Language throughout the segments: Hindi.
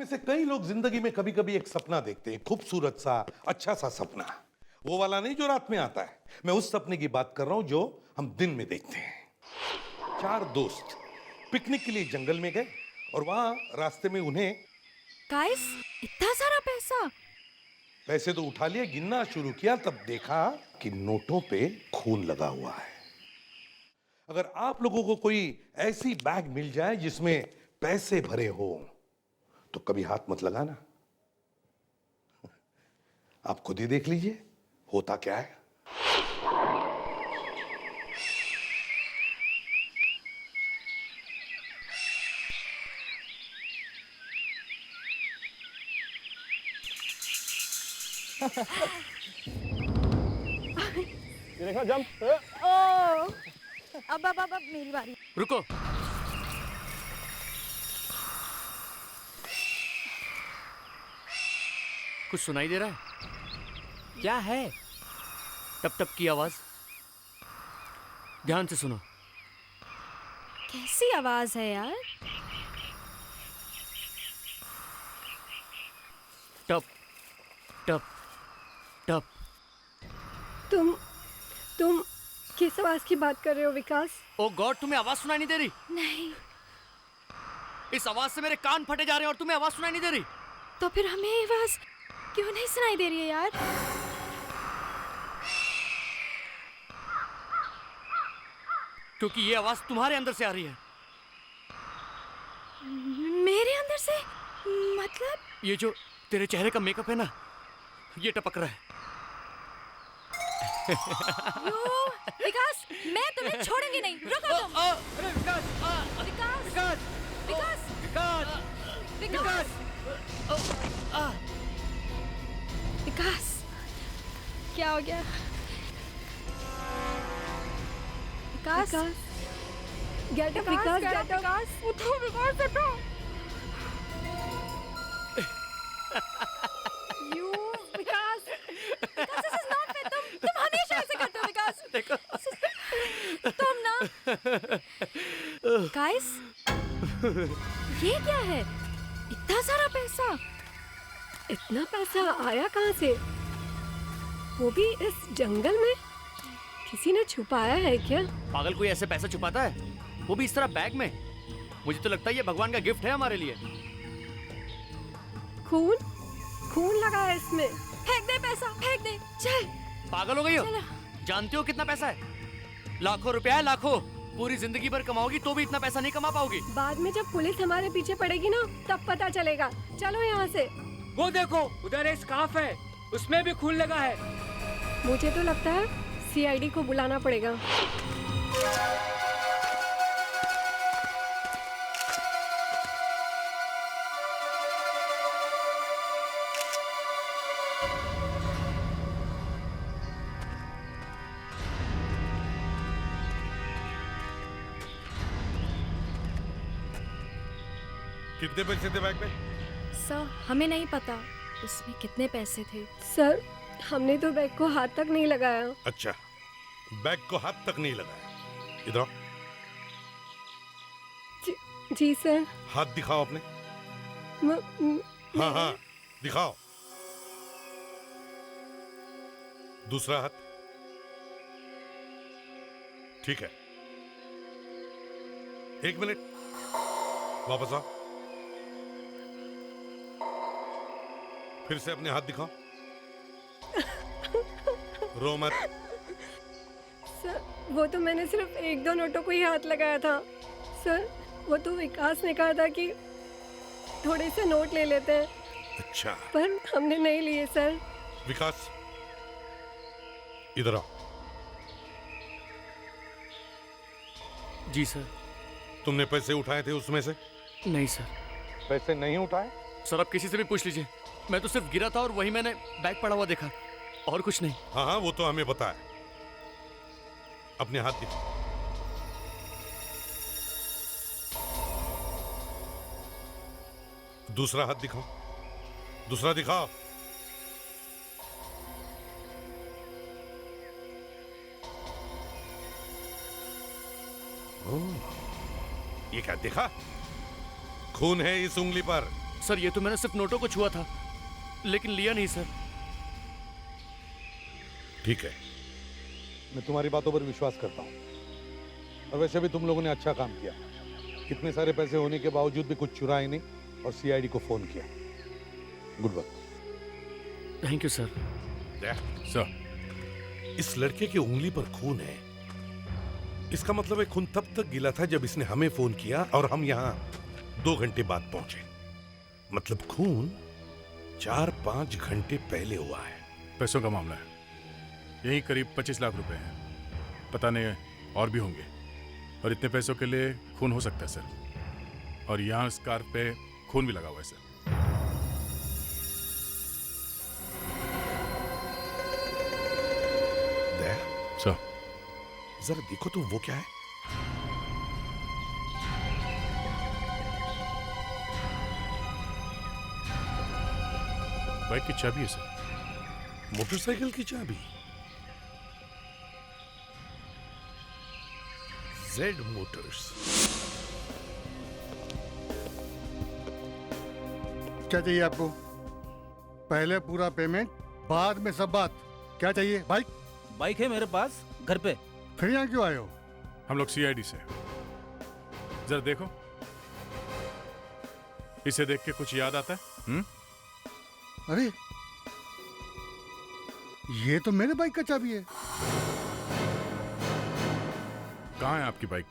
में से कई लोग जिंदगी में कभी कभी एक सपना देखते हैं, खूबसूरत सा, अच्छा सा सपना। वो वाला नहीं जो रात में आता है, मैं उस सपने की बात कर रहा हूं जो हम दिन में देखते हैं। चार दोस्त पिकनिक के लिए जंगल में गए और वहां रास्ते में उन्हें गाइस, इतना सारा पैसा। पैसे तो उठा लिए, गिनना शुरू किया तब देखा कि नोटों पे खून लगा हुआ है। अगर आप लोगों को कोई ऐसी बैग मिल जाए जिसमें पैसे भरे हो तो कभी हाथ मत लगाना। आप खुद ही देख लीजिए होता क्या है। ये देखा जंप। ओ, अब मेरी बारी। रुको, कुछ सुनाई दे रहा है? क्या है? टप टप की आवाज। ध्यान से सुनो। कैसी आवाज है यार? टप टप टप। तुम किस आवाज की बात कर रहे हो विकास? ओ गॉड, तुम्हें आवाज सुनाई नहीं दे रही? नहीं। इस आवाज से मेरे कान फटे जा रहे हैं और तुम्हें आवाज सुनाई नहीं दे रही? तो फिर हमें ये आवाज क्यों नहीं सुनाई दे रही है यार? क्योंकि ये आवाज तुम्हारे अंदर से आ रही है। मेरे अंदर से? मतलब? ये जो तेरे चेहरे का मेकअप है ना, ये टपक रहा है। यो, विकास, मैं तुम्हें छोड़ूंगी नहीं। रुको तुम। अरे विकास! विकास, विकास! विकास, विकास! विकास, विकास, क्या हो गया? विकास, गेट अप विकास, गेट अप। विकास, उठो विकास, उठो। You, Vikas, Vikas, this is not fair। तुम हमेशा ऐसे करते हो विकास। देखो। तुम ना। गाइस, ये क्या है? इतना सारा पैसा। इतना पैसा आया कहाँ से? वो भी इस जंगल में? किसी ने छुपाया है क्या? पागल, कोई ऐसे पैसा छुपाता है? वो भी इस तरह बैग में? मुझे तो लगता है ये भगवान का गिफ्ट है हमारे लिए। खून लगा है इसमें। फेंक दे पैसा, फेंक दे। चल। पागल हो गई हो? चलो। जानती हो कितना पैसा है? लाखों रुपया है, लाखों। पूरी जिंदगी भर कमाओगी तो भी इतना पैसा नहीं कमा पाओगी। बाद में जब पुलिस हमारे पीछे पड़ेगी ना, तब पता चलेगा। चलो यहाँ से। वो देखो, उधर एक स्कार्फ है, उसमें भी खून लगा है। मुझे तो लगता है सीआईडी को बुलाना पड़ेगा। कितने पैसे थे बैग में? सर, हमें नहीं पता उसमें कितने पैसे थे। सर, हमने तो बैग को हाथ तक नहीं लगाया। अच्छा, बैग को हाथ तक नहीं लगाया। इधर आओ। जी सर। हाथ दिखाओ अपने। हाँ, दिखाओ। दूसरा हाथ। ठीक है, एक मिनट, वापस आओ। फिर से अपने हाथ दिखाओ। रो मत। सर, वो तो मैंने सिर्फ एक दो नोटों को ही हाथ लगाया था। सर, वो तो विकास ने कहा था कि थोड़े से नोट ले लेते हैं, अच्छा, पर हमने नहीं लिए सर। विकास, इधर आओ। जी सर। तुमने पैसे उठाए थे उसमें से? नहीं सर। पैसे नहीं उठाए? सर, आप किसी से भी पूछ लीजिए। मैं तो सिर्फ गिरा था और वही मैंने बैग पड़ा हुआ देखा, और कुछ नहीं। हाँ हाँ, वो तो हमें पता है। अपने हाथ दिखाओ। दूसरा हाथ दिखाओ। दूसरा दिखाओ। ये क्या देखा? खून है इस उंगली पर। सर ये तो मैंने सिर्फ नोटों को छुआ था, लेकिन लिया नहीं सर। ठीक है, मैं तुम्हारी बातों पर विश्वास करता हूं। और वैसे भी तुम लोगों ने अच्छा काम किया। कितने सारे पैसे होने के बावजूद भी कुछ चुराए नहीं और सीआईडी को फोन किया। Good work. Thank you sir. Sir, इस लड़के की उंगली पर खून है। इसका मतलब है खून तब तक गिला था जब इसने हमें फोन किया और हम यहाँ 2 घंटे बाद पहुंचे। मतलब खून 4-5 घंटे पहले हुआ है। पैसों का मामला है, यही करीब 25 लाख रुपए हैं। पता नहीं और भी होंगे, और इतने पैसों के लिए खून हो सकता है सर। और यहाँ स्कार्फ पे खून भी लगा हुआ है सर। दया, सर, जरा देखो तो वो क्या है। बाइक की चाबी है सर। मोटरसाइकिल की चाबी। Z Motors. क्या चाहिए आपको? पहले पूरा पेमेंट, बाद में सब बात। क्या चाहिए? बाइक है मेरे पास घर पे। फिर यहाँ क्यों आए हो? हम लोग सीआईडी से। जरा देखो, इसे देख के कुछ याद आता है? अरे ये तो मेरे बाइक का चाबी है। कहाँ है आपकी बाइक?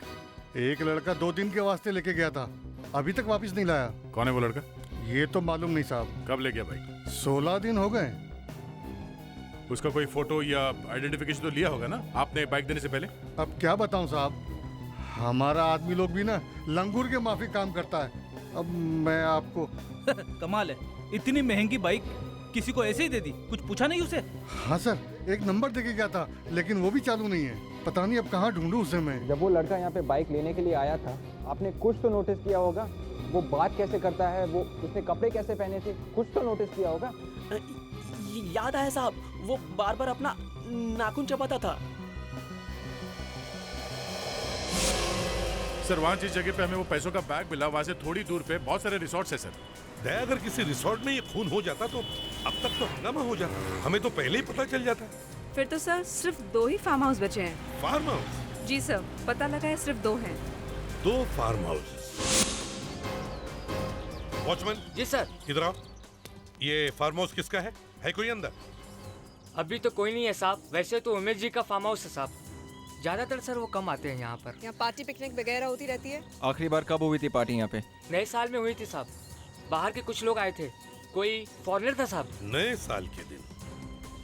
एक लड़का 2 दिन के वास्ते लेके गया था, अभी तक वापस नहीं लाया। कौन है वो लड़का? ये तो मालूम नहीं साहब। कब ले गया बाइक? 16 दिन हो गए। उसका कोई फोटो या आइडेंटिफिकेशन तो लिया होगा ना आपने बाइक देने से पहले? अब क्या बताऊं साहब, हमारा आदमी लोग भी ना लंगूर के माफी काम करता है। अब मैं आपको कमाल है, इतनी महंगी बाइक किसी को ऐसे ही दे दी, कुछ पूछा नहीं उसे? हाँ सर, एक नंबर देके गया था लेकिन वो भी चालू नहीं है। पता नहीं अब कहाँ ढूंढूं उसे मैं। जब वो लड़का यहाँ पे बाइक लेने के लिए आया था, आपने कुछ तो नोटिस किया होगा। वो बात कैसे करता है, वो उसने कपड़े कैसे पहने थे, कुछ तो नोटिस किया होगा। याद आया साहब, वो बार बार अपना नाखून चबाता था। सर, वहाँ जिस जगह पे हमें वो पैसों का बैग मिला, वहाँ से थोड़ी दूर पे बहुत सारे रिसोर्ट्स है सर। दया, अगर किसी रिसोर्ट में ये खून हो जाता तो अब तक तो हंगामा हो जाता। हमें तो पहले ही पता चल जाता। फिर तो सर सिर्फ 2 ही फार्म हाउस बचे हैं। Farm house? जी सर, पता लगा है सिर्फ 2 हैं। 2 फार्म हाउस। वॉचमैन जी सर। इधर आओ। ये फार्म हाउस किसका है कोई अंदर? अभी तो कोई नहीं है साहब। वैसे तो उमेश जी का फार्म हाउस है साहब। ज्यादातर सर वो कम आते हैं यहाँ पर। यहाँ पार्टी पिकनिक वगैरह होती रहती है। आखिरी बार कब हुई थी पार्टी यहाँ पे? नए साल में हुई थी साहब। बाहर के कुछ लोग आए थे, कोई फॉरेनर था साहब। नए साल के दिन।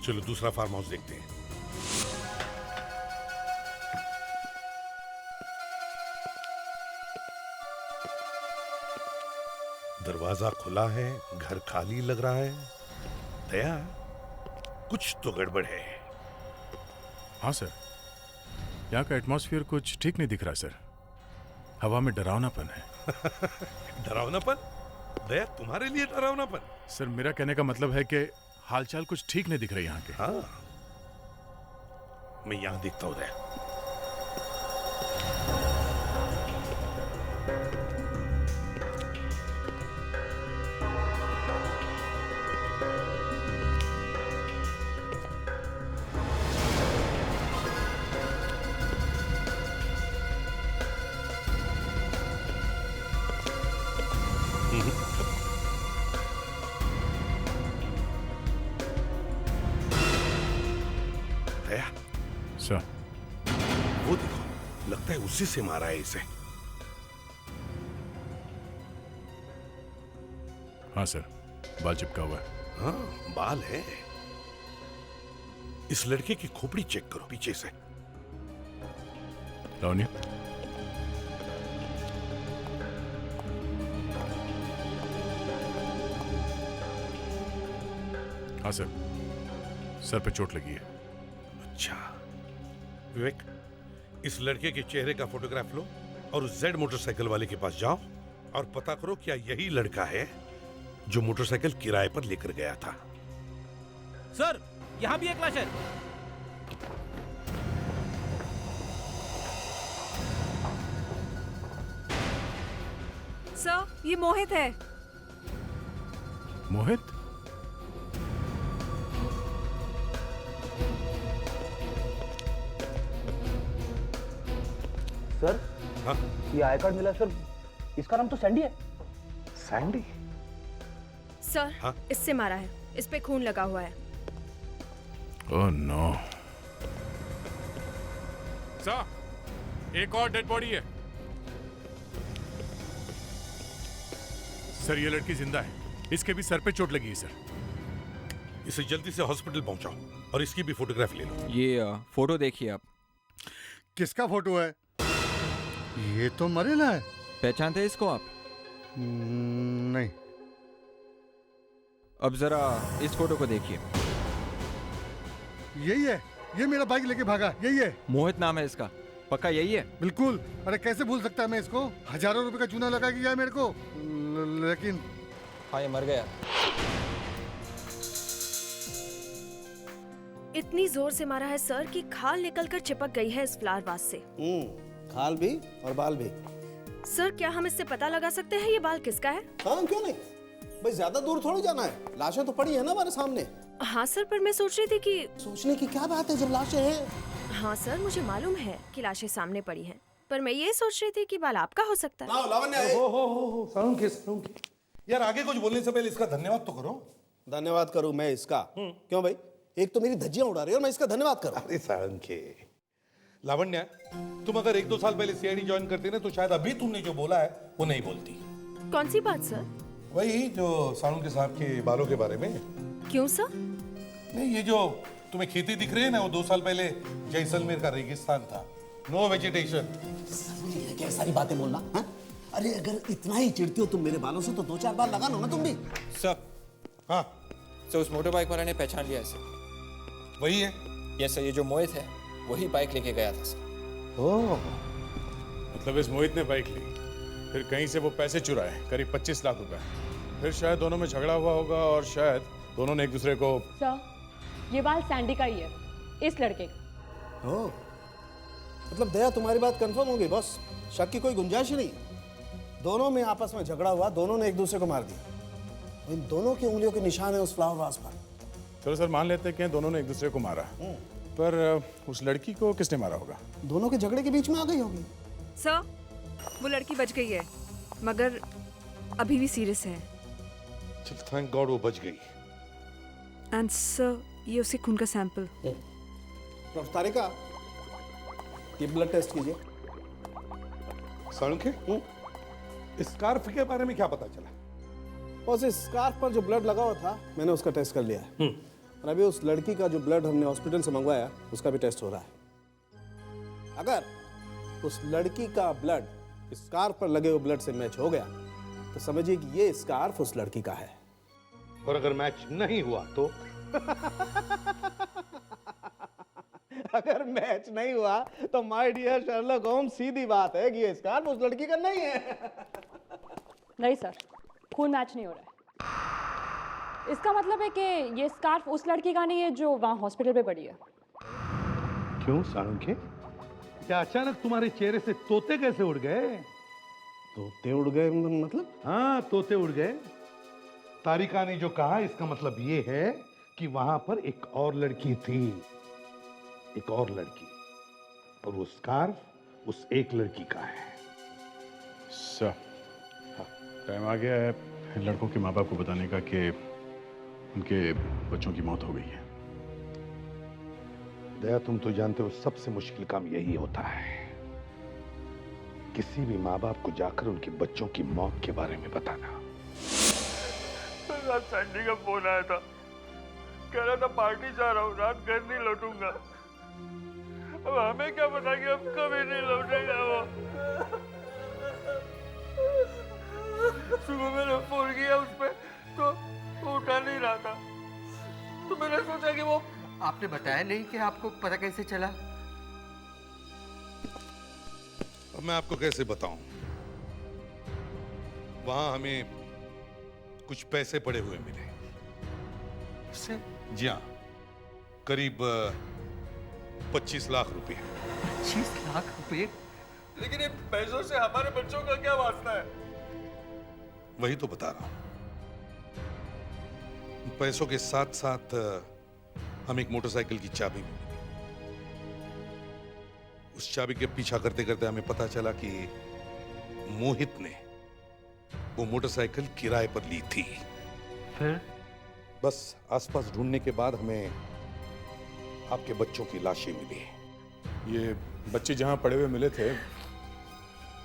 चलो दूसरा फार्म हाउस देखते हैं। दरवाजा खुला है, घर खाली लग रहा है। दया, कुछ तो गड़बड़ है। हाँ सर, यहाँ का एटमॉस्फेयर कुछ ठीक नहीं दिख रहा सर। हवा में डरावनापन है। डरावनापन? दया, तुम्हारे लिए डरावनापन? सर, मेरा कहने का मतलब है कि हालचाल कुछ ठीक नहीं दिख रही यहाँ के। हाँ, मैं यहाँ देखता हूँ दया। सर, वो देखो, लगता है उसी से मारा है इसे। हाँ सर, बाल चिपका हुआ है। हाँ, बाल है। इस लड़के की खोपड़ी चेक करो पीछे से। लावण्य, हाँ सर, सर पे चोट लगी है। अच्छा विवेक, इस लड़के के चेहरे का फोटोग्राफ लो और उस जेड मोटरसाइकिल वाले के पास जाओ और पता करो क्या यही लड़का है जो मोटरसाइकिल किराए पर लेकर गया था। सर, यहाँ भी एक लाश है। सर, ये मोहित है। मोहित? सर हाँ? ये आई कार्ड मिला सर, इसका नाम तो सैंडी है। सैंडी? सर हाँ? इससे मारा है, इस पे खून लगा हुआ है। Oh no. सर, एक और डेड बॉडी है। सर, ये लड़की जिंदा है, इसके भी सर पे चोट लगी है सर। इसे जल्दी से हॉस्पिटल पहुंचाओ और इसकी भी फोटोग्राफ ले लो। ये फोटो देखिए आप। किसका फोटो है? ये तो मरेला है। पहचानते हैं इसको आप? नहीं। अब जरा इस फोटो को देखिए। यही है, ये मेरा बाइक लेके भागा, यही है। मोहित नाम है इसका, पक्का यही है? बिल्कुल। अरे कैसे भूल सकता है मैं इसको? हजारों रुपए का चूना लगा के गया मेरे को, लेकिन हाँ, ये मर गया। इतनी जोर से मारा है सर कि खाल निकलकर चिपक गई है इस फ्लावर वास से। खाल भी और बाल भी। सर क्या हम इससे पता लगा सकते हैं ये बाल किसका है? हाँ क्यों नहीं, भाई ज्यादा दूर थोड़ी जाना है, लाशें तो पड़ी है ना हमारे सामने। हाँ सर, पर मैं सोच रही थी कि सोचने की क्या बात है जब लाशें हैं। हाँ सर, मुझे मालूम है कि लाशें सामने पड़ी हैं, पर मैं ये सोच रही थी कि बाल आपका हो सकता है। हो सालून के। यार आगे कुछ बोलने से पहले इसका धन्यवाद तो करो। धन्यवाद करूं मैं इसका? क्यों भाई, एक तो मेरी धज्जियां उड़ा रही है और मैं इसका धन्यवाद करूं? अरे सालून के लावण्या, तुम अगर 1-2 साल पहले सीआईडी ज्वाइन करती ना तो शायद अभी तुमने जो बोला है वो नहीं बोलती। कौन सी बात सर? वही जो सालून के साहब के बालों के बारे में। क्यों सर? नहीं, ये जो तुम्हें खेती दिख रही है ना, वो 2 साल पहले जैसलमेर का रेगिस्तान था, नो वेजिटेशन। ये क्या सारी बातें बोलना है? अरे अगर इतना ही चिढ़ती हो तुम मेरे बालों से तो 2-4 बार लगा लो ना तुम भी। सर, हाँ सर उस मोटर बाइक वाले ने पहचान लिया इसे। वही है। यस सर, ये जो मोहित है वही बाइक लेके गया था सर। ओह, मतलब इस मोहित ने बाइक ली, फिर कहीं से वो पैसे चुराए, करीब 25 लाख रुपए। फिर शायद दोनों में झगड़ा हुआ होगा और शायद दोनों ने एक दूसरे को। सर, ये बाल सैंडी का ही है, इस लड़के का। ओह, मतलब दया तुम्हारी बात कंफर्म होगी बॉस, शक की कोई गुंजाइश ही नहीं। दोनों में आपस में झगड़ा हुआ, दोनों ने एक दूसरे को मार दिया। इन दोनों की उंगलियों के निशान है उस फ्लावर वास पर। चलो सर, मान लेते हैं कि दोनों ने एक दूसरे को मारा, पर उस लड़की को किसने मारा होगा? दोनों के झगड़े के बीच में आ गई होगी। सर, वो लड़की बच गई है, मगर अभी भी सीरियस है। चल थैंक गॉड वो बच गई। एंड सर, ये उसके खून का सैंपल। डॉक्टर तारिका, ये ब्लड टेस्ट कीजिए। सालून के, स्कार्फ के बारे में क्या पता चला? उस स्कार्फ पर जो ब्लड लगा हुआ था मैंने उसका टेस्ट कर लिया है, और अभी उस लड़की का जो ब्लड हमने हॉस्पिटल से मंगवाया उसका भी टेस्ट हो रहा है। अगर उस लड़की का ब्लड स्कार्फ पर लगे हुए ब्लड से मैच हो गया तो समझिए कि ये स्कार्फ उस लड़की का है। और अगर मैच नहीं हुआ तो? अगर मैच नहीं हुआ तो माय डियर शर्लक होम्स, सीधी बात है कि ये स्कार्फ उस लड़की का नहीं है। नहीं सर, खून मैच नहीं हो रहा है। इसका मतलब है कि ये स्कार्फ उस लड़की का नहीं है जो वहाँ हॉस्पिटल पे पड़ी है। क्यों सालून के, क्या अचानक तुम्हारे चेहरे से तोते कैसे उड़ गए? तोते उड़ गए मतलब? हाँ, तोते उड़ गए। तारिका ने जो कहा इसका मतलब ये है कि वहां पर एक और लड़की थी, एक और लड़की, और वो स्कार्फ उस एक लड़की का है। सर, टाइम आ गया है लड़कों के माँ बाप को बताने का कि उनके बच्चों की मौत हो गई है। दया, तुम तो जानते हो सबसे मुश्किल काम यही होता है, किसी भी माँ बाप को जाकर उनके बच्चों की मौत के बारे में बताना। रात सैंडी का फोन आया था, कह रहा था पार्टी जा रहा हूँ, रात घर नहीं लौटूंगा। अब हमें क्या पता कि अब कभी नहीं लौटेगा वो। सुबह मैंने फोन किया उस पे तो वो उठा नहीं रहा था, तो मैंने सोचा कि वो। आपने बताया नहीं कि आपको पता कैसे चला? अब मैं आपको कैसे बताऊं? वहां हमें कुछ पैसे पड़े हुए मिले। जी हाँ, करीब 25 लाख रुपए। 25 लाख रुपए? लेकिन ये पैसों से हमारे बच्चों का क्या वास्ता है? वही तो बता रहा हूं। पैसों के साथ साथ हम एक मोटरसाइकिल की चाबी भी मिली। उस चाबी के पीछा करते करते हमें पता चला कि मोहित ने वो मोटरसाइकिल किराए पर ली थी। फिर बस आसपास ढूंढने के बाद हमें आपके बच्चों की लाशें मिली। ये बच्चे जहाँ पड़े हुए मिले थे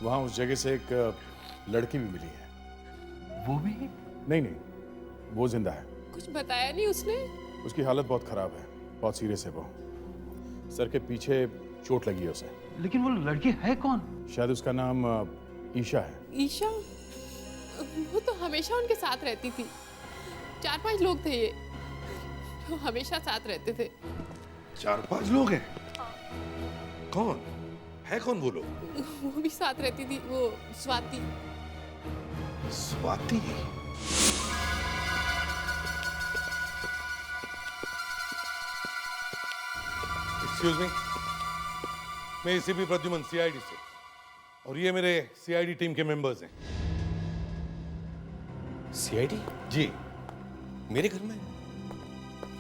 वहाँ उस जगह से एक लड़की भी मिली है। वो भी? नहीं, वो जिंदा है। कुछ बताया नहीं उसने? उसकी हालत बहुत खराब है, बहुत सीरियस है वो। सर के पीछे चोट लगी है उसे। लेकिन वो लड़की है कौन? शायद उसका नाम ईशा है। ईशा? वो तो हमेशा उनके साथ रहती थी। 4-5 लोग थे ये जो हमेशा साथ रहते थे। 4-5 लोग हैं? कौन है? कौन वो लोग? वो भी साथ रहती थी, वो स्वाति। स्वाति? एक्सक्यूज मी, मैं एसीपी प्रद्युमन, सीआईडी से, और ये मेरे सीआईडी टीम के मेंबर्स हैं। सीआईडी? जी। मेरे घर में?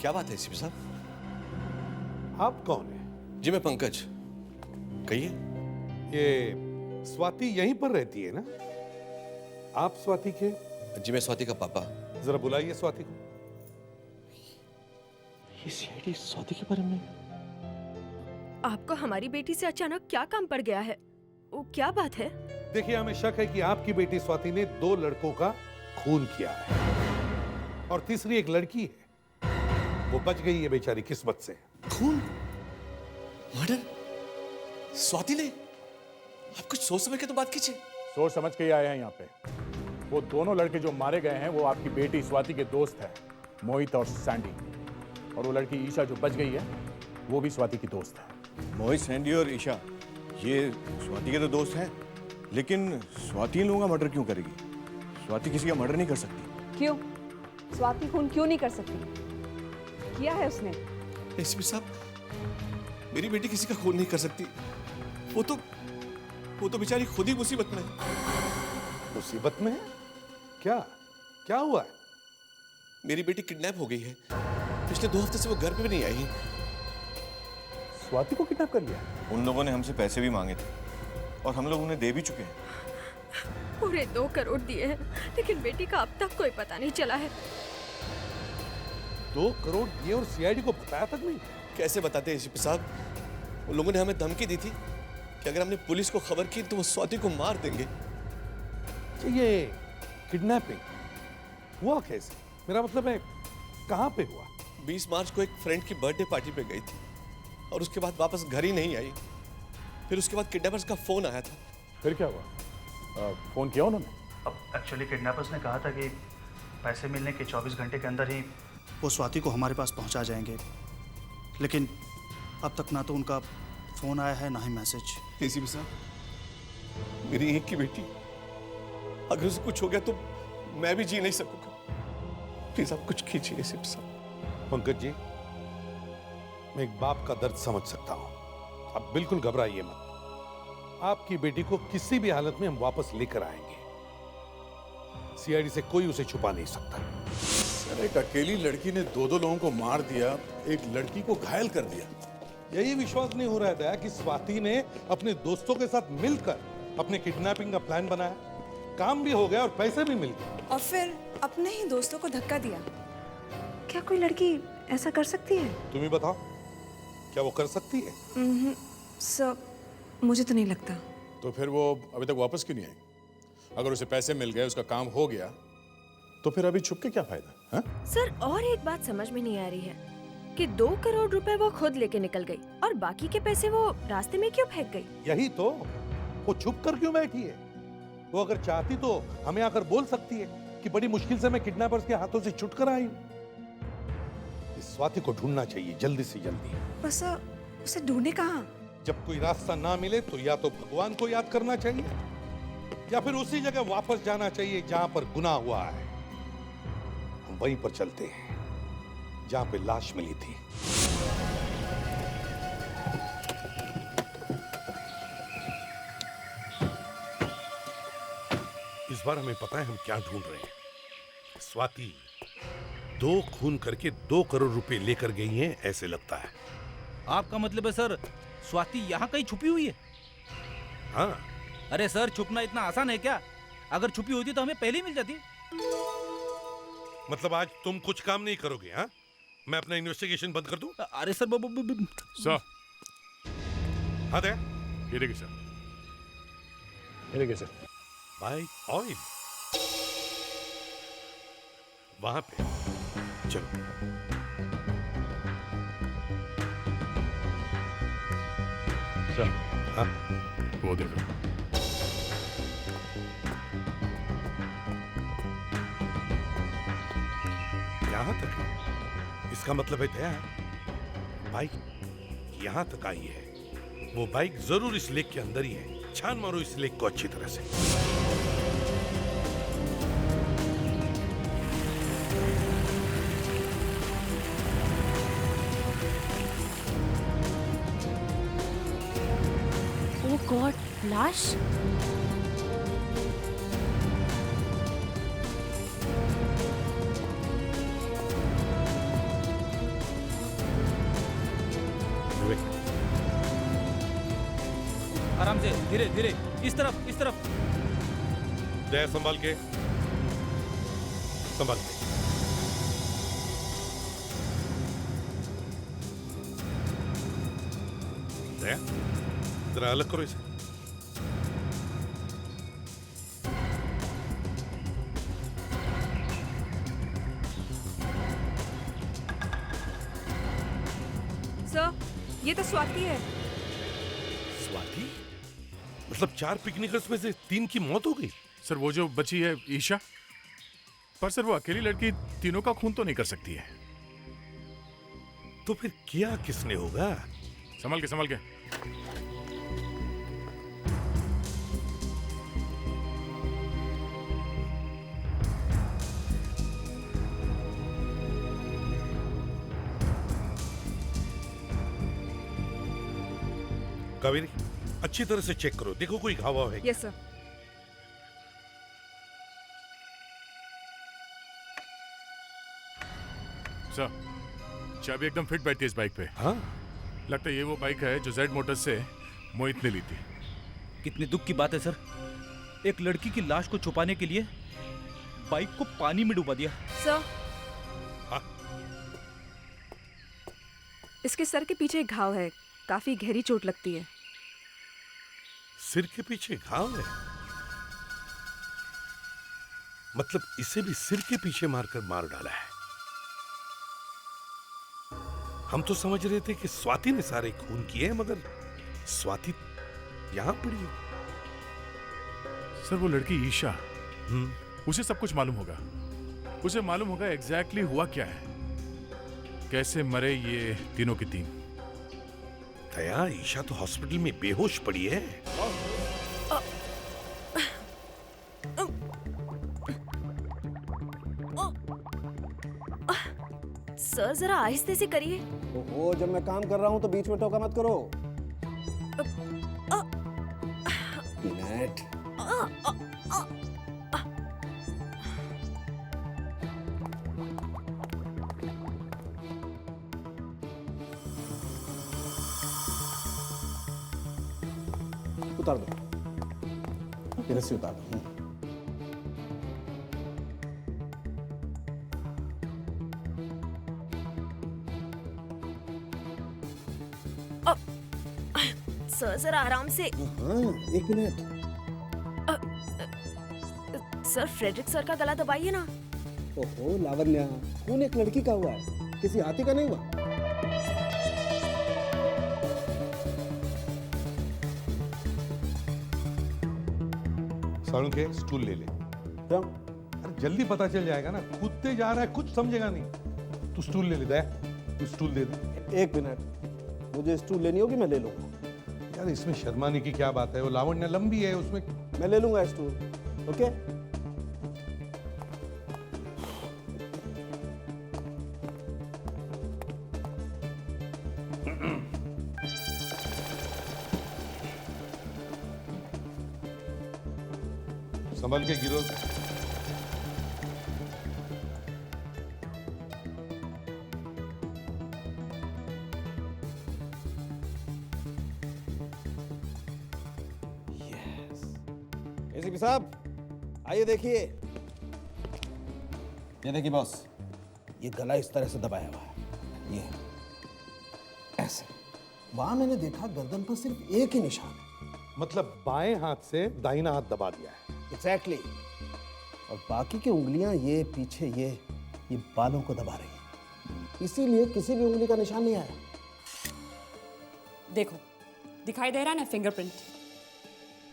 क्या बात है एसीपी साहब? आप कौन हैं? जी मैं पंकज। कहिए। ये स्वाति यहीं पर रहती है ना? आप स्वाति के? जी मैं स्वाति का पापा। जरा बुलाइए स्वाति को। ये सीआईडी स्वाति के बारे में? आपको हमारी बेटी से अचानक क्या काम पड़ गया है? वो क्या बात है? देखिए, हमें शक है कि आपकी बेटी स्वाति ने 2 लड़कों का खून किया है, और तीसरी एक लड़की है, वो बच गई है बेचारी किस्मत से। खून? मर्डर? स्वाति ने? आप कुछ सोच समझ के तो बात कीजिए। सोच समझ के ही आए हैं यहाँ पे। वो दोनों लड़के जो मारे गए हैं वो आपकी बेटी स्वाति के दोस्त हैं, मोहित और सैंडी। और वो लड़की ईशा जो बच गई है वो भी स्वाति की दोस्त है। मोहित, सैंडी और ईशा ये स्वाति के तो दोस्त हैं, लेकिन स्वाति इन लोगों का मर्डर क्यों करेगी? स्वाति किसी का मर्डर नहीं कर सकती। क्यों? स्वाति खून क्यों नहीं कर सकती? किया है उसने। एसीपी साहब, मेरी बेटी किसी का खून नहीं कर सकती। वो तो बेचारी खुद ही मुसीबत में है। मुसीबत में है? क्या हुआ है? मेरी बेटी किडनैप हो गई है। पिछले 2 हफ्ते से वो घर पे भी नहीं आई। स्वाति को किडनैप कर लिया? उन लोगों ने हमसे पैसे भी मांगे थे और हम लोग उन्हें दे भी चुके हैं। पूरे 2 करोड़ दिए हैं, लेकिन बेटी का अब तक कोई पता नहीं चला है। 2 करोड़ दिए और सीआईडी को बताया तक नहीं? कैसे बताते एसीपी साहब? उन लोगों ने हमें धमकी दी थी कि अगर हमने पुलिस को खबर की तो वो स्वाति को मार देंगे। ये किडनैपिंग हुआ कैसे? मेरा मतलब है, कहाँ पे हुआ? 20 मार्च को एक फ्रेंड की बर्थडे पार्टी पे गई थी और उसके बाद वापस घर ही नहीं आई। फिर उसके बाद किडनैपर्स का फोन आया था। फिर क्या हुआ? फोन किया उन्होंने? अब एक्चुअली किडनैपर्स ने कहा था कि पैसे मिलने के 24 घंटे के अंदर ही वो स्वाति को हमारे पास पहुंचा जाएंगे, लेकिन अब तक ना तो उनका फोन आया है ना ही मैसेज। एसीपी साहब, मेरी एक की बेटी, अगर उसे कुछ हो गया तो मैं भी जी नहीं सकूंगा। प्लीज आप कुछ कीजिए एसीपी साहब। पंकज जी, मैं एक बाप का दर्द समझ सकता हूं। आप बिल्कुल घबराइए मत। आपकी बेटी को किसी भी हालत में हम वापस लेकर आएंगे। सीआईडी से कोई उसे छुपा नहीं सकता। सर, एक अकेली लड़की ने 2 लोगों को मार दिया, एक लड़की को घायल कर दिया। यही विश्वास नहीं हो रहा था कि स्वाति ने अपने दोस्तों के साथ मिलकर अपने किडनैपिंग का प्लान बनाया, काम भी हो गया और पैसे भी मिल गए, और फिर अपने ही दोस्तों को धक्का दिया। क्या कोई लड़की ऐसा कर सकती है? तुम ही बताओ, क्या वो कर सकती है? सर, मुझे तो नहीं लगता। तो फिर वो अभी तक वापस क्यों नहीं आई? अगर उसे पैसे मिल गए, उसका काम हो गया, तो फिर अभी छुप के क्या फायदा? हा? सर, और एक बात समझ में नहीं आ रही है कि 2 करोड़ रुपए वो खुद लेके निकल गई और बाकी के पैसे वो रास्ते में क्यों फेंक गई? यही तो, वो छुप कर क्यों बैठी है? वो अगर चाहती तो हमें आकर बोल सकती है कि बड़ी मुश्किल से मैं किडनैपर्स के हाथों से छुटकर आई हूं। इस स्वाति को ढूंढना चाहिए जल्दी से जल्दी। बस उसे ढूंढे कहाँ? जब कोई रास्ता ना मिले तो या तो भगवान को याद करना चाहिए या फिर उसी जगह वापस जाना चाहिए जहां पर गुनाह हुआ है। हम वहीं पर चलते हैं जहां पे लाश मिली थी। इस बार हमें पता है हम क्या ढूंढ रहे हैं। स्वाति दो खून करके 2 करोड़ रुपए लेकर गई हैं ऐसे लगता है। आपका मतलब है सर स्वाति यहाँ कहीं छुपी हुई है? हाँ। अरे सर छुपना इतना आसान है क्या? अगर छुपी होती तो हमें पहले ही मिल जाती। मतलब आज तुम कुछ काम नहीं करोगे? हाँ, मैं अपना इन्वेस्टिगेशन बंद कर दूं? अरे सर सर हाँ दे। ये देखिए सर, ये देखिए सर, बाइक ऑयल वहां पे। चलो सर। हाँ वो देखो। यहां तक है। इसका मतलब है दया बाइक यहां तक आई है। वो बाइक जरूर इस लेक के अंदर ही है। छान मारो इस लेक को अच्छी तरह से। ओह गॉड, लाश। आराम से, धीरे धीरे, इस तरफ इस तरफ। दया संभाल के, संभाल के। दया जरा अलग करो इसे। सर, ये तो स्वाति है। स्वाति? मतलब 4 पिकनिकर्स में से 3 की मौत हो गई? सर वो जो बची है ईशा, पर सर वो अकेली लड़की तीनों का खून तो नहीं कर सकती है। तो फिर किया किसने होगा? संभल के, संभल के। कावेरी अच्छी तरह से चेक करो, देखो कोई घाव है। Yes sir. सर चाबी एकदम फिट बैठती है इस बाइक पे। हाँ? लगता है ये वो बाइक है जो जेड मोटर्स से मोहित ने ली थी। कितनी दुख की बात है सर, एक लड़की की लाश को छुपाने के लिए बाइक को पानी में डुबा दिया। सर, इसके सर के पीछे एक घाव है, काफी गहरी चोट लगती है। सिर के पीछे घाव है? मतलब इसे भी सिर के पीछे मारकर मार डाला है। हम तो समझ रहे थे कि स्वाति ने सारे खून किए हैं, मगर स्वाति यहां पड़ी है। सर वो लड़की ईशा, उसे सब कुछ मालूम होगा। उसे मालूम होगा एग्जैक्टली हुआ क्या है, कैसे मरे ये तीनों के तीन। दया, ईशा तो हॉस्पिटल में बेहोश पड़ी है। सर जरा आहिस्ते से करिए। ओहो, जब मैं काम कर रहा हूं तो बीच में टोका मत करो। मिनट। उतार दो, ये रस्सी उतार दो। सर जरा आराम से। हाँ, 1 मिनट। सर फ्रेडरिक सर का गला दबाइए ना। ओहो लावण्या, खून एक लड़की का हुआ है, किसी हाथी का नहीं हुआ। सारुण के स्टूल ले ले। क्यों? अरे जल्दी पता चल जाएगा ना, कूदते जा रहा है, कुछ समझेगा नहीं। तू स्टूल ले ले दया, तू स्टूल दे दे। 1 मिनट, मुझे स्टूल लेनी होगी, मैं ले लूंगा। यार इसमें शर्माने की क्या बात है, वो लावण्या लंबी है, उसमें मैं ले लूंगा स्टूल। ओके? संभल के गिरो। एसीपी साहब, आइए देखिए। ये देखिए बॉस, ये गला इस तरह से दबाया हुआ है, ये ऐसे। वहां मैंने देखा गर्दन पर सिर्फ एक ही निशान है। मतलब बाएं हाथ से दाहिना हाथ दबा दिया है। एग्जैक्टली। और बाकी की उंगलियां ये पीछे ये बालों को दबा रही हैं। इसीलिए किसी भी उंगली का निशान नहीं आया। देखो, दिखाई दे रहा है ना फिंगरप्रिंट।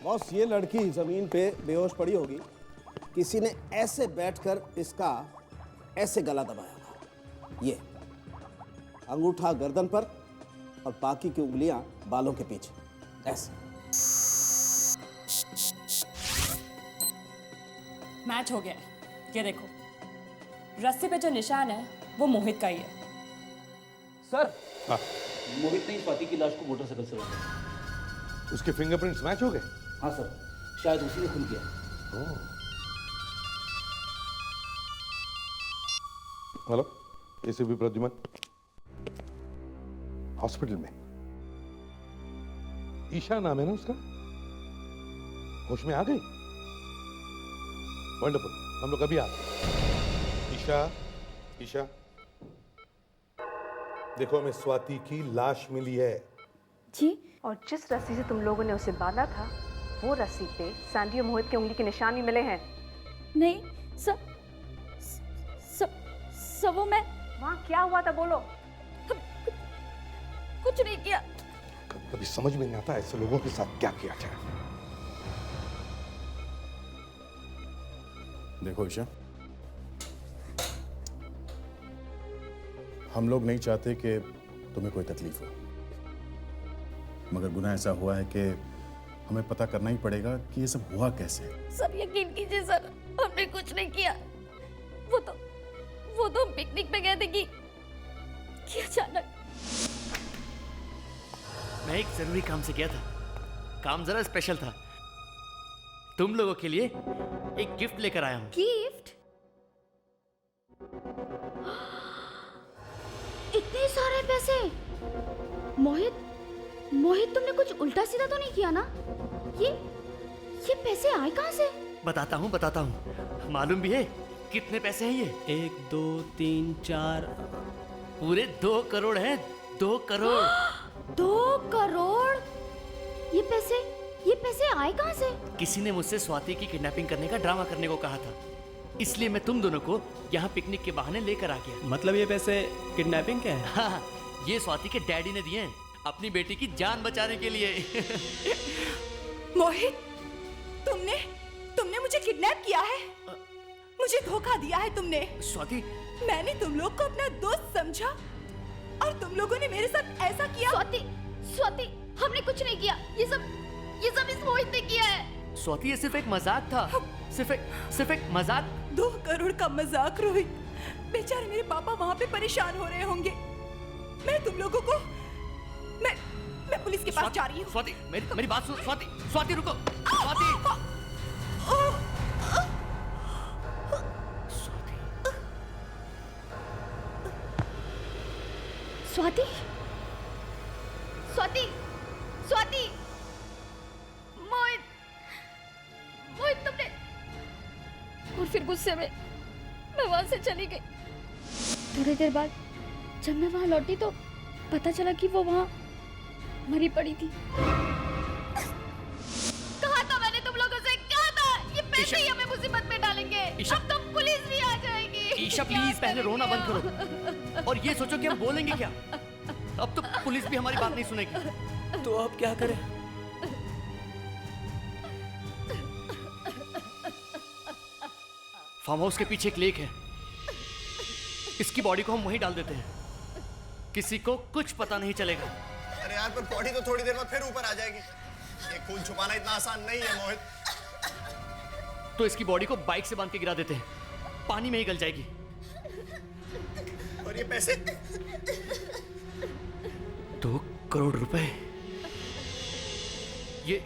बॉस, ये लड़की जमीन पे बेहोश पड़ी होगी, किसी ने ऐसे बैठकर इसका ऐसे गला दबाया होगा। ये अंगूठा गर्दन पर और बाकी की उंगलियां बालों के पीछे ऐसे। मैच हो गया है। ये देखो, रस्सी पे जो निशान है वो मोहित का ही है। सर, हाँ। मोहित ने स्वाति की लाश को मोटरसाइकिल से रोका। उसके फिंगरप्रिंट्स मैच हो गए? हाँ सर, शायद उसी ने खून किया। हेलो, एसीपी प्रद्युमन, हॉस्पिटल में। ईशा नाम है ना उसका? होश में आ गई? वंडरफुल, हम लोग अभी आते हैं। ईशा, देखो हमें स्वाति की लाश मिली है। जी, और जिस रस्सी से तुम लोगों ने उसे बांधा था, वो रस्सी पे सैंडी और मोहित के उंगली के निशान भी मिले हैं। नहीं, सब वो मैं। वहाँ क्या हुआ था, बोलो। कुछ नहीं किया। कभी समझ में नहीं आता ऐसे लोगों के साथ क्या किया जाए। देखो ईशा, हम लोग नहीं चाहते कि तुम्हें कोई तकलीफ हो, मगर गुनाह ऐसा हुआ है कि हमें पता करना ही पड़ेगा कि ये सब हुआ कैसे। सर यकीन कीजिए सर, हमने कुछ नहीं किया। वो तो हम पिकनिक पे गए थे कि अचानक। मैं एक जरूरी काम से गया था। काम जरा स्पेशल था। तुम लोगों के लिए एक गिफ्ट लेकर आया हूं। गिफ्ट? इतने सारे पैसे? मोहित तुमने कुछ उल्टा सीधा तो नहीं किया ना? ये पैसे आए कहां से? बताता हूं। मालूम भी है कितने पैसे हैं ये? 1 2 3 4 पूरे 2 करोड़ हैं। 2 करोड़। 2 करोड़? ये पैसे आए कहां से? किसी ने मुझसे स्वाति की किडनैपिंग करने का ड्रामा करने को कहा था, इसलिए मैं तुम दोनों को यहाँ पिकनिक के बहाने लेकर आ गया। मतलब ये पैसे किडनैपिंग के हैं? हाँ, ये स्वाति के डैडी ने दिए हैं अपनी बेटी की जान बचाने के लिए। मोहित, तुमने मुझे किडनैप किया है, मुझे धोखा दिया है तुमने। स्वाति, मैंने तुम लोग को अपना दोस्त समझा और तुम लोगों ने मेरे साथ ऐसा किया। स्वाति, हमने कुछ नहीं किया। ये सब इस मोहित ने किया है। स्वाति, ये सिर्फ एक मजाक था। सिर्फ एक मजाक। 2 करोड़ का मजाक रोहित। बेचारे मेरे पापा वहाँ पे परेशान हो रहे होंगे। मैं तुम लोगों को मैं पुलिस के पास जा रही हूँ। स्वाति, मेरी बात सुन। स्वाति रुको। स्वाति, मोहित तुमने। और फिर गुस्से में मैं वहां से चली गई। थोड़ी देर बाद जब मैं वहां लौटी तो पता चला कि वो वहां मरी पड़ी थी। कहा था मैंने तुम लोगों से, कहा था ये पैसे ही हमें मुसीबत में डालेंगे। अब तो पुलिस भी आ जाएगी। ईशा प्लीज पहले रोना बंद करो और ये सोचो कि हम बोलेंगे क्या। अब तो पुलिस भी हमारी बात नहीं सुनेगी। तो अब क्या करें? फार्म हाउस के पीछे एक लेक है, इसकी बॉडी को हम वहीं डाल देते हैं, किसी को कुछ पता नहीं चलेगा। अरे यार, पर बॉडी तो थोड़ी देर बाद फिर ऊपर आ जाएगी। ये खून छुपाना इतना आसान नहीं है मोहित। तो इसकी बॉडी को बाइक से बांध के गिरा देते हैं, पानी में ही गल जाएगी। और ये पैसे? 2 करोड़ रुपए। ये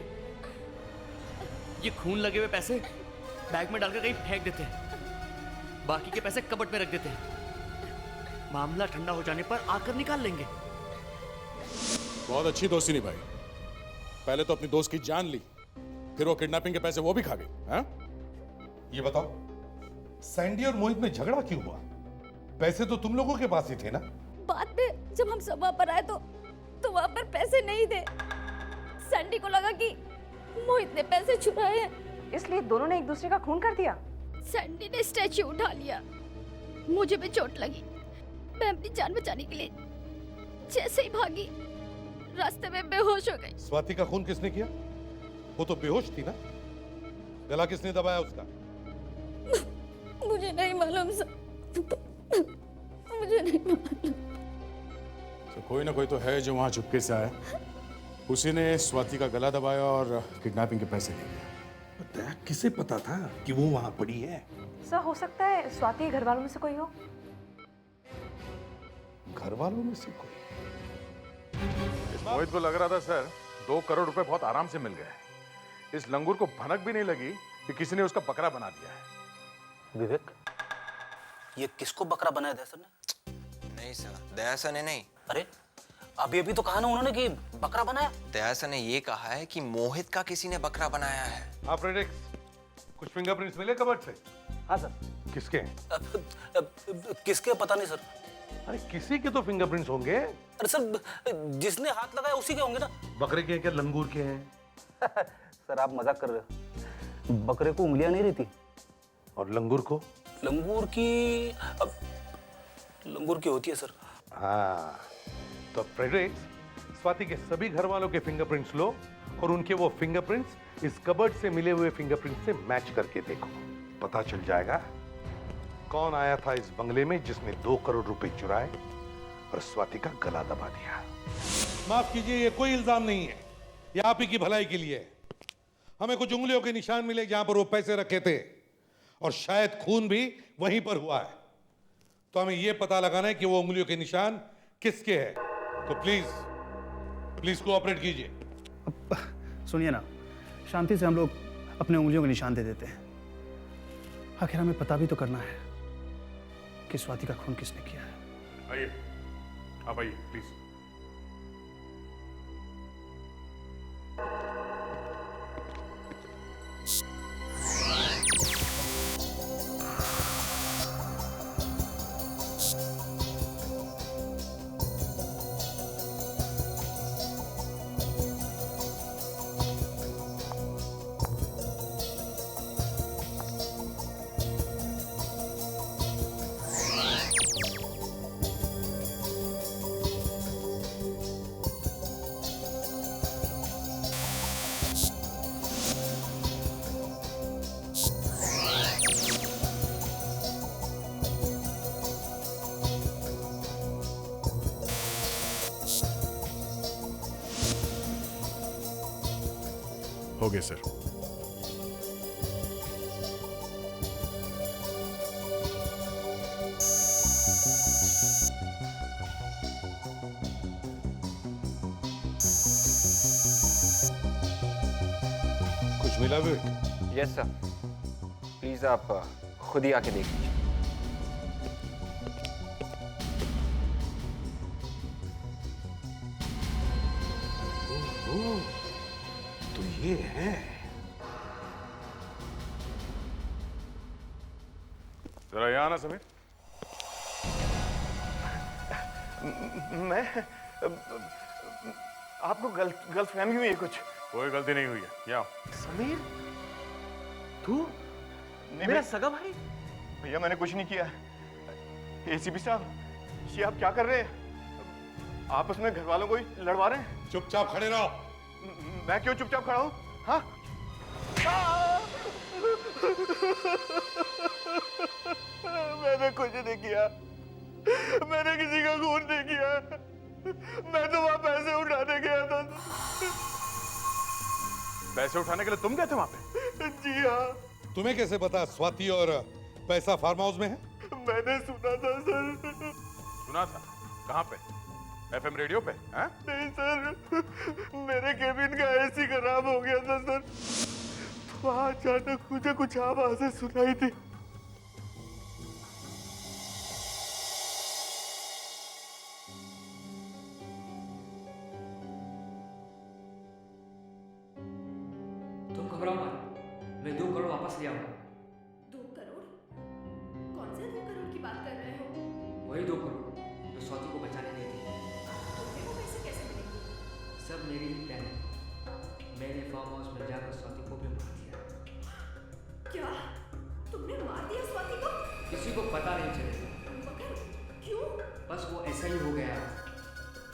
खून लगे हुए पैसे बैग में डालकर कहीं फेंक देते हैं, बाकी के पैसे कबर्ड में रख देते हैं। मामला ठंडा हो जाने पर आकर निकाल लेंगे। बहुत अच्छी दोस्ती निभाई। पहले तो अपनी दोस्त की जान ली, फिर वो किडनैपिंग के पैसे वो भी खा गई, हाँ? ये बताओ, सैंडी और मोहित में झगड़ा क्यों हुआ? पैसे तो तुम लोगों के पास ही थे ना? बाद में जब हम सब वहाँ पर आए तो वहाँ पर पैसे नहीं थे। सैंडी को लगा कि मोहित ने पैसे चुराए हैं, इसलिए दोनों ने एक दूसरे का खून कर दिया। सैंडी ने स्टैचू उठा लिया, मुझे भी चोट लगी। मैं अपनी जान बचाने के लिए जैसे ही भागी, रास्ते में बेहोश हो गई। स्वाति का खून किसने किया? वो तो बेहोश थी ना? गला किसने दबाया उसका? मुझे नहीं मालूम सर, मुझे नहीं मालूम। तो कोई ना कोई तो है जो वहां चुपके से आया, उसी ने स्वाति का गला दबाया और किडनैपिंग के पैसे ले लिया। किसे पता था कि वो वहां पड़ी है? सर हो सकता है स्वाति के घर वालों में से कोई हो। घर वालों में से कोई? इस मोहित को लग रहा था सर 2 करोड़ रुपए बहुत आराम से मिल गए। इस लंगूर को भनक भी नहीं लगी कि किसी ने उसका बकरा बना दिया है। विवेक, ये किसको बकरा बनाया दया सर ने? नहीं सर, दया सर ने नहीं। अरे अभी अभी तो कहा ना उन्होंने कि बकरा बनाया। दया सर ने ये कहा है कि मोहित का किसी ने बकरा बनाया है। हाँ फ्रेडेक्स, कुछ फिंगरप्रिंट्स मिले कबर्ड से? हाँ सर। किसके? किसके पता नहीं सर। अरे किसी के तो फिंगरप्रिंट्स होंगे। अरे सर, जिसने हाथ लगाया उसी के होंगे ना। बकरे के हैं क्या लंगूर के हैं? सर आप मजाक कर रहे हो। बकरे को उंगलियां नहीं रहती। और लंगूर को? लंगूर की होती है सर। हाँ, तो फ्रेडरिक्स, स्वाति के सभी घर वालों के फिंगरप्रिंट्स लो और उनके वो फिंगरप्रिंट्स इस कबर्ड से मिले हुए फिंगरप्रिंट से मैच करके देखो। पता चल जाएगा कौन आया था इस बंगले में जिसने 2 करोड़ रुपए चुराए और स्वाति का गला दबा दिया। माफ कीजिए, ये कोई इल्जाम नहीं है, ये आप ही की भलाई के लिए है। हमें कुछ उंगलियों के निशान मिले जहां पर वो पैसे रखे थे और शायद खून भी वहीं पर हुआ है। तो हमें यह पता लगाना है कि वो उंगलियों के निशान किसके हैं। तो प्लीज कोऑपरेट कीजिए। सुनिए ना, शांति से हम लोग अपने उंगलियों के निशान दे देते हैं। आखिर हमें पता भी तो करना है कि स्वाति का खून किसने किया है। आइए, आप आइए प्लीज। हो गया सर। कुछ मिला भी? यस सर, प्लीज आप खुद ही आके देख लीजिए। तो ये है। जरा यहाँ आना समीर। मैं आपको गलत फहमी हुई है कुछ। कोई गलती नहीं हुई है, यहाँ समीर, तू मेरा सगा भाई? भैया मैंने कुछ नहीं किया। एसीपी साहब, ये आप क्या कर रहे हैं? आपस में घर वालों को ही लड़वा रहे हैं। चुपचाप खड़े रहो। मैं क्यों चुपचाप खड़ा हूं? हाँ? मैंने कुछ नहीं किया, मैंने किसी का खून नहीं किया। मैं तो वहां पैसे उठाने गया था। पैसे उठाने के लिए तुम गए थे वहां पे? जी हाँ। तुम्हें कैसे पता स्वाति और पैसा फार्म हाउस में है? मैंने सुना था सर। सुना था? कहाँ पे? FM रेडियो पे? हाँ? नहीं सर, मेरे केबिन का एसी खराब हो गया था सर, तो अचानक मुझे कुछ आवाजें सुनाई थी। तुम घबराओ मैं 2 करोड़ वापस ले आऊंगा। 2 करोड़? कौन से 2 करोड़ की बात कर रहे हो? वही 2 करोड़ जो स्वाति को बचाने गए थे। तुम्हें वो पैसे कैसे मिलेंगे? सब मेरी ही प्लान है। मैंने फार्म हाउस में जाकर स्वाति को भी मार दिया। क्या? तुमने मार दिया स्वाति को? किसी को पता नहीं चलेगा। मगर क्यों? बस वो ऐसा ही हो गया।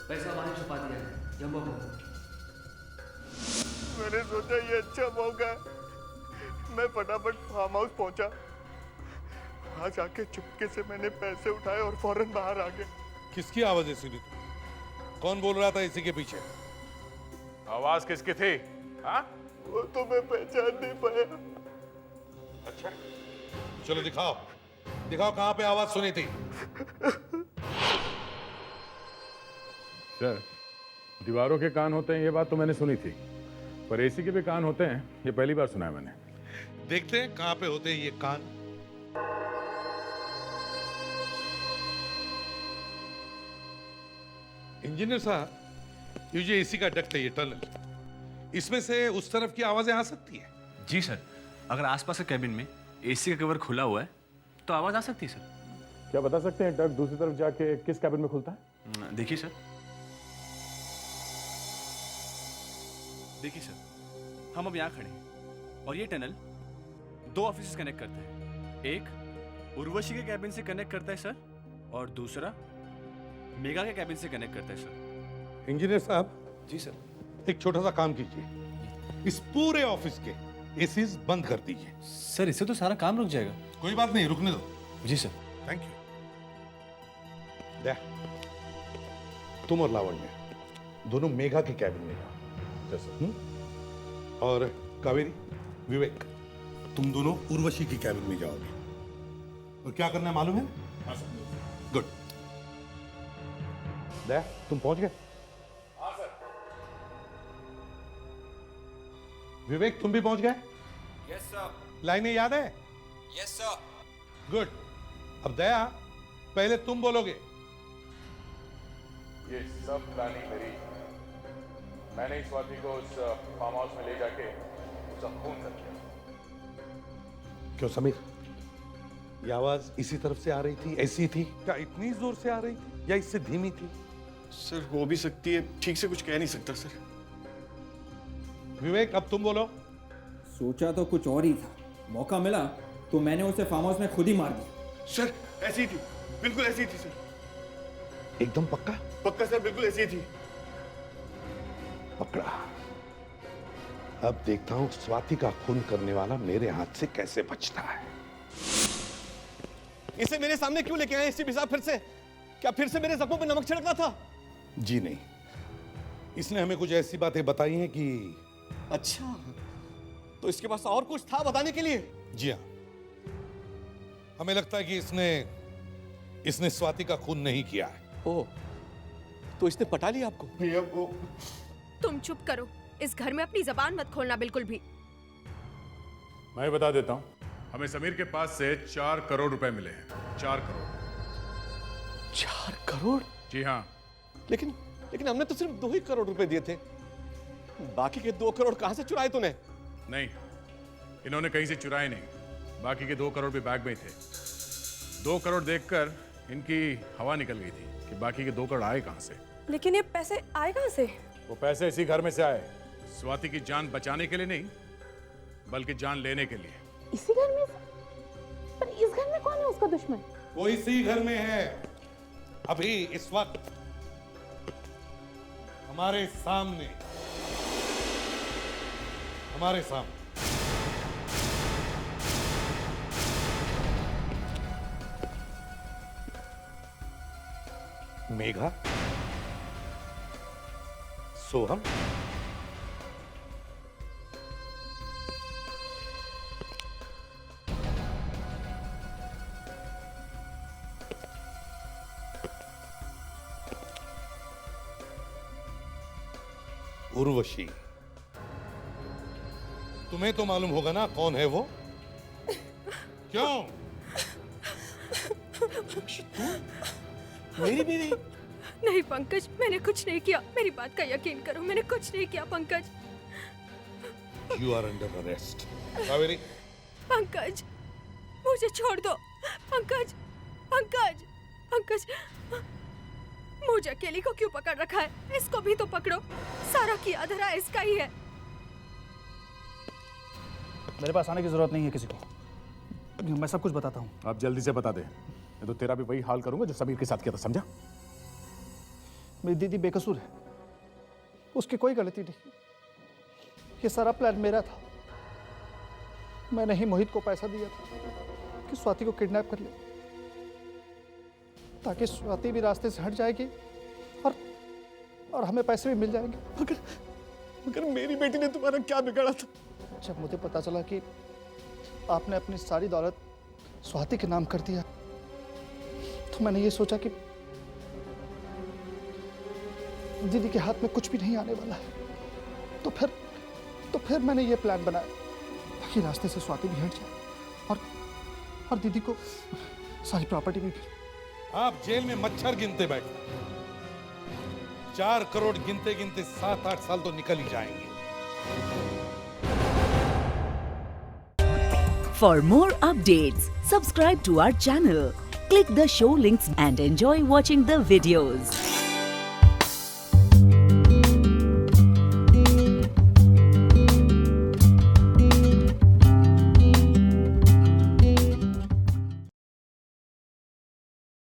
पैसा वहां छुपा दिया जम्बो को। मैंने सोचा ये अच्छा मौका है। मैं फटाफट फार्म हाउस पहुंचा। वहां जाके चुपके से मैंने पैसे उठाए और फौरन बाहर आ गया। किसकी आवाज है सुनी? कौन बोल रहा था इसी के पीछे? आवाज किसकी थी? हाँ? वो तो मैं पहचान नहीं पाया। अच्छा, चलो दिखाओ, दिखाओ कहां पे आवाज सुनी थी। सर, दीवारों के कान होते हैं ये बात तो मैंने सुनी थी, पर एसी के भी कान होते हैं ये पहली बार सुना है मैंने। देखते हैं कहां पे होते हैं ये कान। इंजीनियर साहब, ये जो एसी का डक्ट है, ये टनल, इसमें से उस तरफ की आवाजें आ सकती है? जी सर, अगर आसपास के कैबिन में एसी का कवर खुला हुआ है तो आवाज आ सकती है सर। क्या बता सकते हैं डक्ट दूसरी तरफ जाके किस कैबिन में खुलता है? देखिए सर, देखिए सर, हम अब यहाँ खड़े हैं और ये टनल 2 ऑफिस कनेक्ट करता है। एक उर्वशी के कैबिन से कनेक्ट करता है सर, और दूसरा मेगा के कैबिन से कनेक्ट करता है सर। इंजीनियर साहब। जी सर। एक छोटा सा काम कीजिए, इस पूरे ऑफिस के एसीज बंद कर दीजिए। सर इससे तो सारा काम रुक जाएगा। कोई बात नहीं, रुकने दो। जी सर। Thank you. दे, तुम और लावण्य दोनों मेघा के कैबिन में जाओ। और कावेरी, विवेक, तुम दोनों उर्वशी की कैबिन में जाओगे। और क्या करना है मालूम है? गुड। दे, तुम पहुंच गए? हाँ सर। विवेक, तुम भी पहुंच गए? Yes sir. लाइनें याद है? Yes sir. गुड। अब दया, पहले तुम बोलोगे। ये सब प्लानिंग मेरी। मैंने इस स्वाति को उस फार्म हाउस में ले जाके उसका खून कर दिया। क्यों समीर, ये आवाज इसी तरफ से आ रही थी? ऐसी थी क्या? इतनी जोर से आ रही थी या इससे धीमी थी? सर हो भी सकती है, ठीक से कुछ कह नहीं सकता सर। विवेक, अब तुम बोलो। सोचा तो कुछ और ही था, मौका मिला तो मैंने उसे फार्म हाउस में खुद ही मार दिया। सर ऐसी थी, बिल्कुल ऐसी थी सर। एकदम पक्का? पक्का सर, बिल्कुल ऐसी थी। पकड़ा। अब देखता हूं स्वाति का खून करने वाला मेरे हाथ से कैसे बचता है। इसे मेरे सामने क्यों लेके आए एसीपी साहब फिर से? क्या फिर से मेरे जख्मों पे नमक छिड़कना था? जी नहीं, इसने हमें कुछ ऐसी बातें बताई हैं कि। अच्छा, तो इसके पास और कुछ था बताने के लिए? जी हाँ, हमें लगता है कि इसने स्वाति का खून नहीं किया है। ओह, तो इसने पटा लिया आपको? भैया वो। तुम चुप करो, इस घर में अपनी जबान मत खोलना बिल्कुल भी। मैं बता देता हूं, हमें समीर के पास से 4 करोड़ रुपए मिले हैं। 4 करोड़। 4 करोड़? जी हाँ। लेकिन हमने तो सिर्फ 2 ही करोड़ रुपए दिए थे। बाकी के 2 करोड़ कहां से चुराए तूने? नहीं, इन्होंने कहीं से चुराए नहीं। बाकी के 2 करोड़ भी बैग में थे। 2 करोड़ देखकर इनकी हवा निकल गई थी कि बाकी के 2 करोड़ आए कहां से। लेकिन ये पैसे आए कहां से? वो पैसे इसी घर में से आए, स्वाति की जान बचाने के लिए नहीं, बल्कि जान लेने के लिए। इसी घर में? पर इस घर में कौन है उसका दुश्मन? वो इसी घर में है, अभी इस वक्त हमारे सामने। हमारे सामने। मेघा, सोहम, उर्वशी। तुम्हें तो मालूम होगा ना कौन है वो? क्यों? मेरी बीवी? नहीं पंकज, मैंने कुछ नहीं किया। मेरी बात का यकीन करो, मैंने कुछ नहीं किया Pankaj. You are under arrest. Kaveri, Pankaj, मुझे छोड़ दो। पंकज, पंकज, पंकज, मुझे अकेली को क्यों पकड़ रखा है? इसको भी तो पकड़ो। सारा किया धरा इसका ही है। मेरे पास आने की जरूरत नहीं है किसी को, मैं सब कुछ बताता हूँ। आप जल्दी से बता दे, मैं तो तेरा भी वही हाल करूंगा जो समीर के साथ किया था, समझा? मेरी दीदी बेकसूर है, उसकी कोई गलती नहीं। ये सारा प्लान मेरा था। मैंने ही मोहित को पैसा दिया था कि स्वाति को किडनैप कर ले, ताकि स्वाति भी रास्ते से हट जाएगी और हमें पैसे भी मिल जाएंगे। मगर मेरी बेटी ने तुम्हारा क्या बिगाड़ा था? जब मुझे पता चला कि आपने अपनी सारी दौलत स्वाति के नाम कर दिया, तो मैंने ये सोचा कि दीदी के हाथ में कुछ भी नहीं आने वाला है। तो फिर मैंने ये प्लान बनाया ताकि रास्ते से स्वाति भी हट जाए और दीदी को सारी प्रॉपर्टी भी मिले। आप जेल में मच्छर गिनते बैठे, 4 करोड़ गिनते गिनते 7-8 साल तो निकल ही जाएंगे। For more updates, subscribe to our channel, click the show links and enjoy watching the videos.